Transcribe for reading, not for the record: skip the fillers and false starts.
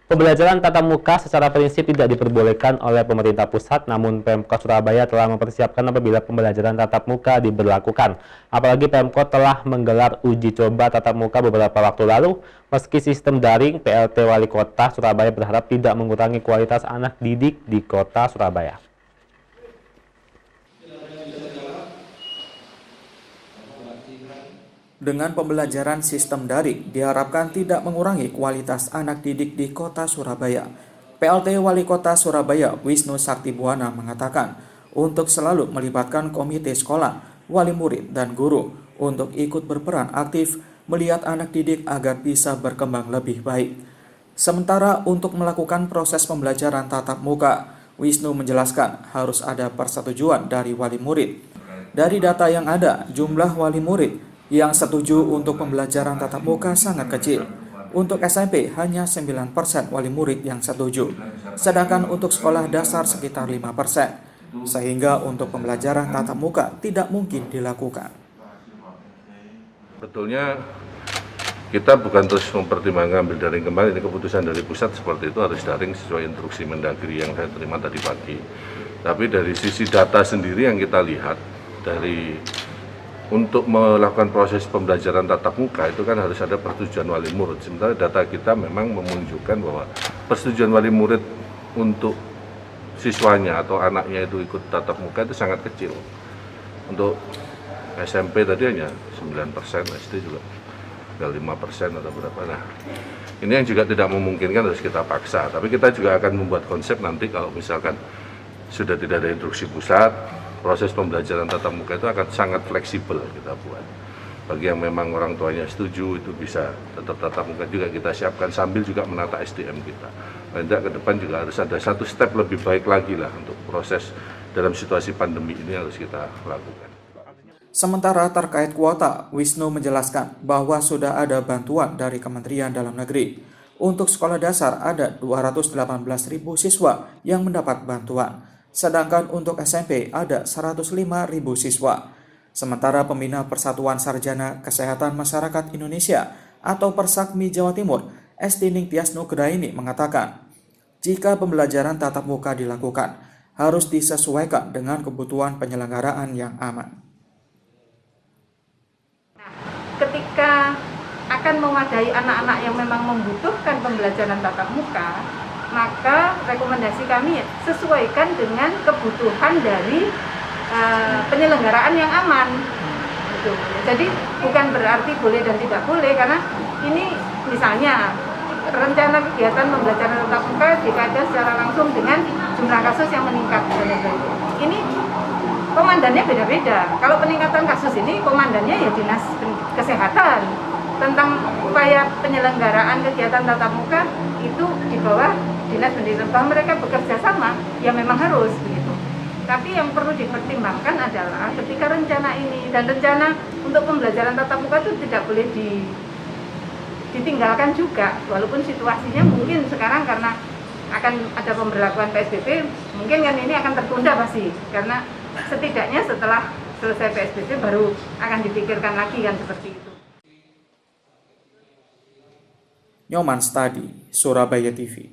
Pembelajaran tatap muka secara prinsip tidak diperbolehkan oleh pemerintah pusat, namun Pemkot Surabaya telah mempersiapkan apabila pembelajaran tatap muka diberlakukan. Apalagi Pemkot telah menggelar uji coba tatap muka beberapa waktu lalu. Meski sistem daring, PLT Wali Kota Surabaya berharap tidak mengurangi kualitas anak didik di Kota Surabaya. Dengan pembelajaran sistem daring, diharapkan tidak mengurangi kualitas anak didik di Kota Surabaya. PLT Wali Kota Surabaya, Wisnu Saktibuana mengatakan, untuk selalu melibatkan komite sekolah, wali murid, dan guru untuk ikut berperan aktif melihat anak didik agar bisa berkembang lebih baik. Sementara untuk melakukan proses pembelajaran tatap muka, Wisnu menjelaskan harus ada persetujuan dari wali murid. Dari data yang ada, jumlah wali murid yang setuju untuk pembelajaran tatap muka sangat kecil. Untuk SMP hanya 9% wali murid yang setuju, sedangkan untuk sekolah dasar sekitar 5%. Sehingga untuk pembelajaran tatap muka tidak mungkin dilakukan. Betulnya kita bukan terus mempertimbangkan ambil daring kembali, ini keputusan dari pusat seperti itu harus daring sesuai instruksi Mendagri yang saya terima tadi pagi. Tapi dari sisi data sendiri yang kita lihat untuk melakukan proses pembelajaran tatap muka itu kan harus ada persetujuan wali murid. Sementara data kita memang menunjukkan bahwa persetujuan wali murid untuk siswanya atau anaknya itu ikut tatap muka itu sangat kecil. Untuk SMP tadi hanya 9%, SD juga tinggal 5% atau berapa. Nah, ini yang juga tidak memungkinkan harus kita paksa. Tapi kita juga akan membuat konsep nanti kalau misalkan sudah tidak ada instruksi pusat, proses pembelajaran tatap muka itu akan sangat fleksibel kita buat. Bagi yang memang orang tuanya setuju itu bisa tetap tatap muka juga kita siapkan sambil juga menata SDM kita. Nanti ke depan juga harus ada satu step lebih baik lagi lah untuk proses dalam situasi pandemi ini harus kita lakukan. Sementara terkait kuota, Wisnu menjelaskan bahwa sudah ada bantuan dari Kementerian Dalam Negeri. Untuk sekolah dasar ada 218.000 siswa yang mendapat bantuan. Sedangkan untuk SMP ada 105.000 siswa. Sementara pembina Persatuan Sarjana Kesehatan Masyarakat Indonesia atau Persakmi Jawa Timur, Esti Ningtyas Nugraini mengatakan, jika pembelajaran tatap muka dilakukan, harus disesuaikan dengan kebutuhan penyelenggaraan yang aman. Ketika akan mewadai anak-anak yang memang membutuhkan pembelajaran tatap muka, maka rekomendasi kami sesuaikan dengan kebutuhan dari penyelenggaraan yang aman. Gitu. Jadi bukan berarti boleh dan tidak boleh, karena ini misalnya rencana kegiatan pembelajaran tatap muka dikaitkan secara langsung dengan jumlah kasus yang meningkat. Ini komandannya beda-beda. Kalau peningkatan kasus ini komandannya ya Dinas Kesehatan. Tentang upaya penyelenggaraan kegiatan tatap muka itu di bawah Dinas Pendidikan, bahwa mereka bekerja sama, ya memang harus begitu. Tapi yang perlu dipertimbangkan adalah ketika rencana ini dan rencana untuk pembelajaran tatap muka itu tidak boleh ditinggalkan juga, walaupun situasinya mungkin sekarang karena akan ada pemberlakuan PSBB, mungkin kan ini akan tertunda pasti, karena setidaknya setelah selesai PSBB baru akan dipikirkan lagi kan seperti itu. Nyoman Stadi, Surabaya TV.